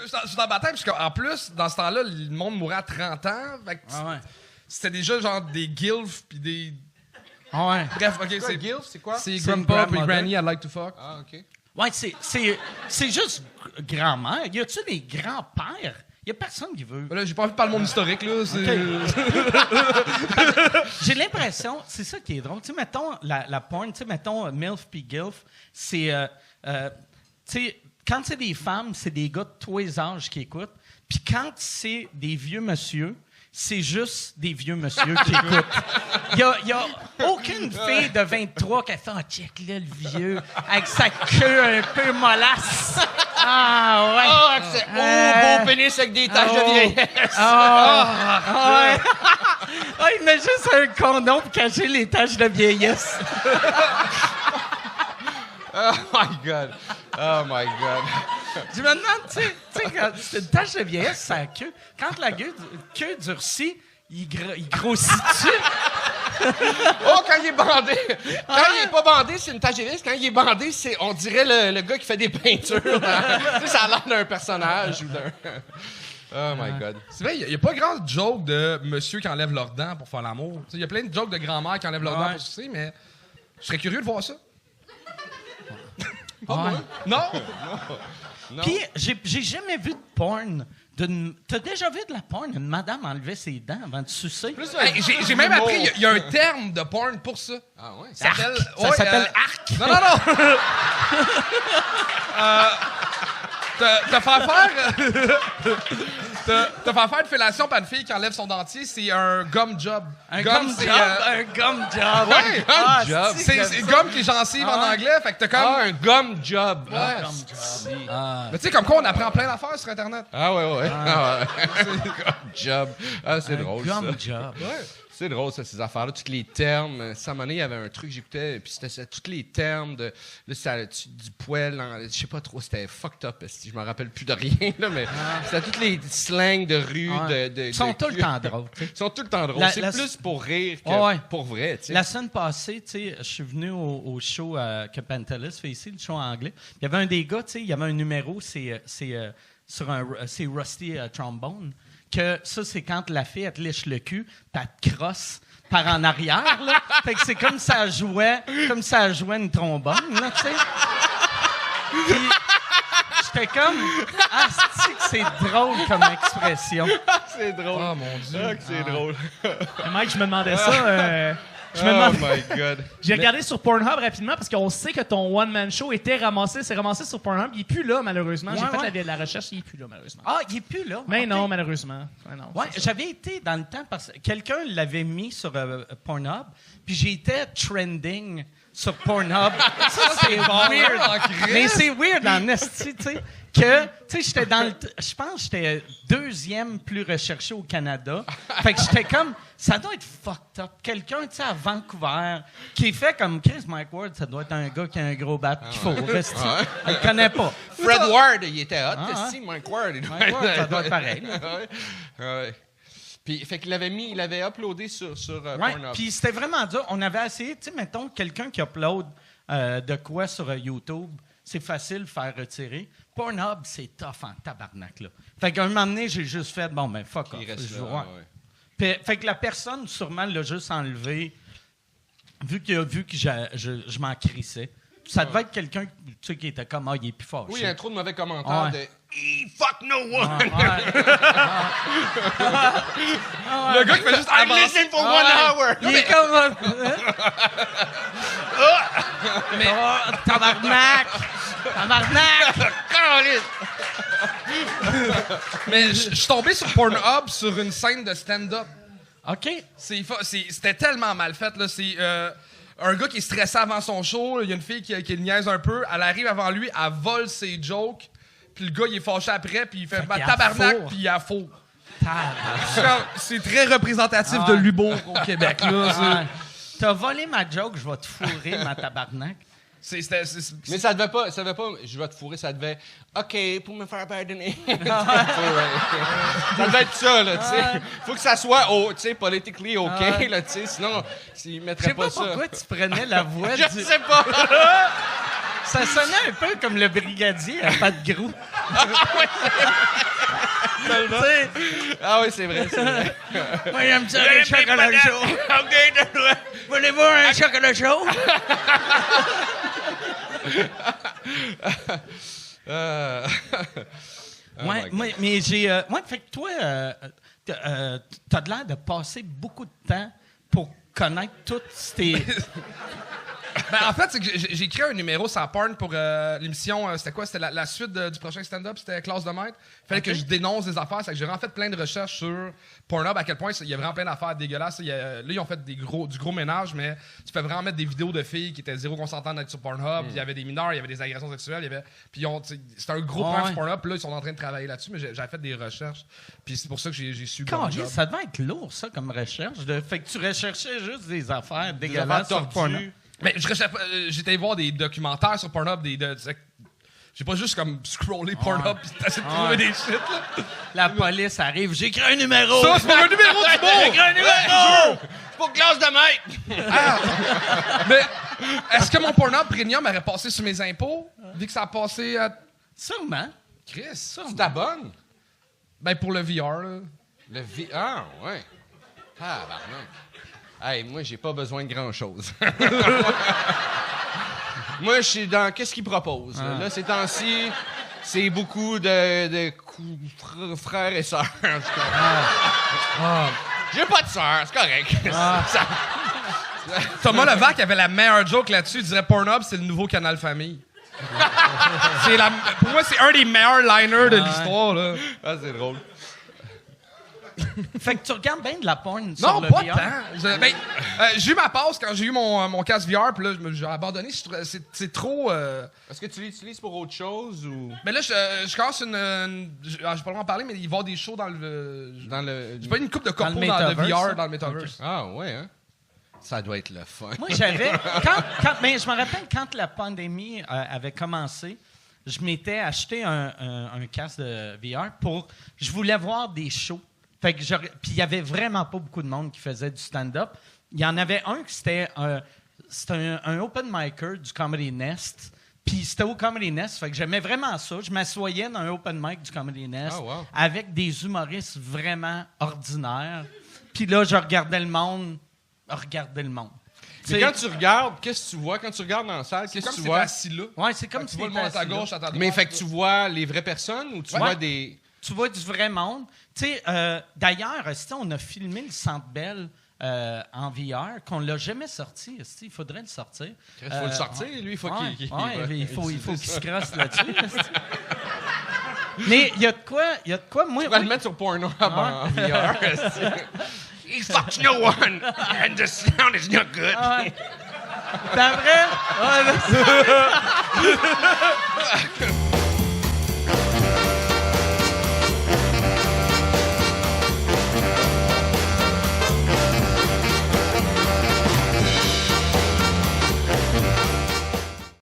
Je suis dans ma tête, parce qu'en plus, dans ce temps-là, le monde mourait à 30 ans. Fait que c'était déjà genre des gilfs pis des... Ah ouais. Bref, OK, C'est gilf, c'est quoi? C'est grandpa pis granny, I'd like to fuck. Ah, OK. Ouais, c'est juste grand-mère. Y a-tu des grands-pères? Y a personne qui veut. Là, j'ai pas envie de parler de mon historique, là. J'ai l'impression, c'est ça qui est drôle. Tu sais, mettons, la porn, tu sais, mettons, MILF puis GILF, c'est... tu sais, quand c'est des femmes, c'est des gars de tous les âges qui écoutent. Puis quand c'est des vieux monsieur, c'est juste des vieux monsieur qui écoutent. Il y a aucune fille de 23 qui a fait « Oh, check là, le vieux, avec sa queue un peu mollasse. » Ah, ouais. beau pénis avec des taches de vieillesse. Il met juste un condom pour cacher les taches de vieillesse. Oh my God. Oh my God. Je me demande, tu sais, quand c'est une tache de vieillesse, ça queue. Quand la queue durcit, il grossit-tu? Oh, quand il est bandé. Quand il est pas bandé, c'est une tache de vieillesse. Quand il est bandé, on dirait le gars qui fait des peintures. Tu sais, ça a l'air d'un personnage ou d'un... Oh my God. C'est vrai, il n'y a pas grand joke de monsieur qui enlève leurs dents pour faire l'amour. Il y a plein de jokes de grand-mère qui enlèvent leurs dents pour sucer, mais je serais curieux de voir ça. Pas moi. Non? Non. Puis, j'ai jamais vu de porn. T'as déjà vu de la porn? Une madame enlever ses dents avant de sucer? Hey, j'ai même appris, il y a un terme de porn pour ça. Ah ouais? Ça s'appelle arc. Non. Te faire faire une fellation par une fille qui enlève son dentier, c'est un gum job. Un gum job. Ouais, un job. C'est gum qui est gencive en anglais, fait que t'as comme... un gum job. Ouais. Gum job. Mais tu sais, comme quoi, on apprend plein d'affaires sur Internet. Ah ouais. Ah, ouais. Gum job. Ah, c'est drôle, ça. Gum job. Ouais. C'est drôle, ça, ces affaires-là. Tous les termes. Ça, à un moment donné, il y avait un truc que j'écoutais, puis c'était tous les termes de... Là, ça, du poêle, je sais pas trop, c'était fucked up. Je me rappelle plus de rien, là, mais c'était tous les slangs de rue. Ils sont tout le temps drôles. Ils sont tout le temps drôles. C'est plus pour rire que pour vrai, tu sais. La semaine passée, tu sais, je suis venu au show que Pantelis fait ici, le show en anglais. Il y avait un des gars, tu sais, il y avait un numéro, c'est Rusty Trombone. Que ça, c'est quand la fille, elle te lèche le cul, puis elle te crosse par en arrière, là. Fait que c'est comme ça jouait une trombone, là, tu sais. Puis, j'étais comme... Ah, c'est drôle comme expression. C'est drôle. Oh, mon Dieu. Ah, que c'est drôle. Mike, je me demandais ça. Oh my God. J'ai regardé sur Pornhub rapidement parce qu'on sait que ton one-man show c'est ramassé sur Pornhub. Il est plus là, malheureusement. J'ai fait la recherche, il est plus là, malheureusement. Ah, il est plus là? Mais okay. non, malheureusement. Ouais, j'avais été dans le temps parce que quelqu'un l'avait mis sur Pornhub, puis j'étais trending sur Pornhub. Ça, c'est weird. Mais c'est weird en esti, tu sais. Que, tu sais, j'étais je pense que j'étais deuxième plus recherché au Canada. Fait que j'étais comme, ça doit être fucked up. Quelqu'un, tu sais, à Vancouver, qui fait comme Chris Mike Ward, ça doit être un gars qui a un gros bat qu'il faut. Rester. Je le connais pas. Fred Ward, il était hot. Mike Ward. Mike Ward, ça doit être pareil. Ouais. Puis, fait qu'il il avait uploadé sur Pornhub. Puis c'était vraiment dur. On avait essayé, tu sais, mettons, quelqu'un qui upload de quoi sur YouTube, c'est facile de faire retirer. Pornhub, c'est tough en tabarnak, là. Fait qu'à un moment donné, j'ai juste fait, bon, ben, fuck off. Puis, fait que la personne, sûrement, l'a juste enlevé, vu qu'il a vu que je m'en crissais. Ça devait être quelqu'un qui était comme, il est plus fort. Oui, il y a trop de mauvais commentaires de fuck no one! Le gars qui fait juste I'm listening for 1 hour! Il est comme... Tabarnak! Mais je suis tombé sur Pornhub sur une scène de stand-up. OK. C'était tellement mal fait, là. C'est un gars qui est stressé avant son show. Il y a une fille qui le niaise un peu. Elle arrive avant lui, elle vole ses jokes. Puis le gars, il est fâché après, puis il fait tabarnak, puis il a faux. C'est très représentatif de l'humour au Québec, là. T'as volé ma joke, je vais te fourrer, ma tabarnak. Mais ça devait pas, je vais te fourrer, ça devait, OK, pour me faire pardonner. Ça devait être ça, là, tu sais. Faut que ça soit, tu sais, politically OK, là, tu sais, sinon, ils mettraient pas ça. Je sais pas pourquoi tu prenais la voix Je sais pas. Ça sonnait un peu comme le brigadier à Pat Grou. Ah oui, c'est vrai, c'est vrai. Moi, j'aime ça, les chocolats chauds. OK, voulez-vous un chocolat chaud? Ouais, mais j'ai... ouais, fait que toi, t'as l'air de passer beaucoup de temps pour connaître toutes ces... Ben, en fait, c'est que j'ai écrit un numéro sur Porn pour l'émission. C'était quoi? C'était la suite du prochain stand-up. C'était Classe de maître. Il fallait que je dénonce des affaires. C'est que j'ai vraiment fait plein de recherches sur Pornhub, à quel point il y a vraiment plein d'affaires dégueulasses. Là, ils ont fait du gros ménage, mais tu peux vraiment mettre des vidéos de filles qui étaient zéro consentantes d'être sur Pornhub. Il y avait des mineurs, il y avait des agressions sexuelles. Puis c'était un gros plan sur Pornhub. Puis là, ils sont en train de travailler là-dessus, mais j'avais fait des recherches. Puis c'est pour ça que j'ai su le job. Ça devait être lourd, ça, comme recherche. Fait que tu recherchais juste des affaires dégueulasses sur Pornhub. Mais j'étais voir des documentaires sur Pornhub, j'ai pas juste comme scrollé Pornhub pis t'essayé de trouver des shit, là. La police arrive, j'ai écrit un numéro! Ça, c'est pour un numéro du mot! J'ai écrit un numéro! C'est pour Classe de maître! Mais est-ce que mon Pornhub Premium aurait passé sur mes impôts, vu que ça a passé à... Sûrement. Chris, ça. Tu t'abonnes? Ben, pour le VR, là. Ah, ouais. Ah, pardon. Hey, moi, j'ai pas besoin de grand-chose. Moi, je suis dans qu'est-ce qu'ils proposent. Là, ces temps-ci, c'est beaucoup de frères et sœurs. J'ai pas de sœurs, c'est correct. Thomas Levac avait la meilleure joke là-dessus. Il dirait Pornhub, c'est le nouveau Canal Famille. Pour moi, c'est un des meilleurs liners de l'histoire, là. Ah, c'est drôle. Fait que tu regardes bien de la porn sur non, le pas VR. tant. J'ai eu ma pause quand j'ai eu mon casque VR, puis là, j'ai abandonné. C'est trop... Est-ce que tu l'utilises pour autre chose ou... Mais là, je commence j'ai pas le droit d'en parler, mais il va y avoir des shows dans le... J'ai pas une coupe de corpo dans le VR, dans le Metaverse. Ah, ouais, hein? Ça doit être le fun. Moi, j'avais... Mais je me rappelle, quand la pandémie avait commencé, je m'étais acheté un casque de VR pour... Je voulais voir des shows. Fait que puis il y avait vraiment pas beaucoup de monde qui faisait du stand-up. Il y en avait un qui c'était un open micer du Comedy Nest. Puis c'était au Comedy Nest, fait que j'aimais vraiment ça. Je m'assoyais dans un open mic du Comedy Nest avec des humoristes vraiment ordinaires. Puis là, je regardais le monde regarder le monde. Mais quand tu regardes, qu'est-ce que tu vois? Quand tu regardes dans la salle, qu'est-ce que tu vois? Assis là. Ouais, c'est comme tu vois le monde à ta gauche, à ta droite. Mais fait que tu vois les vraies personnes ou tu vois des... Tu vois du vrai monde. Tu sais, d'ailleurs, on a filmé le Centre Bell en VR, qu'on l'a jamais sorti. Il faudrait le sortir. Il faut le sortir, lui. Il faut qu'il se crosse là-dessus. Mais il y a de quoi, moi... Tu vas le mettre sur Pornhub en VR. He fucks no one, and the sound is not good. T'as vrai?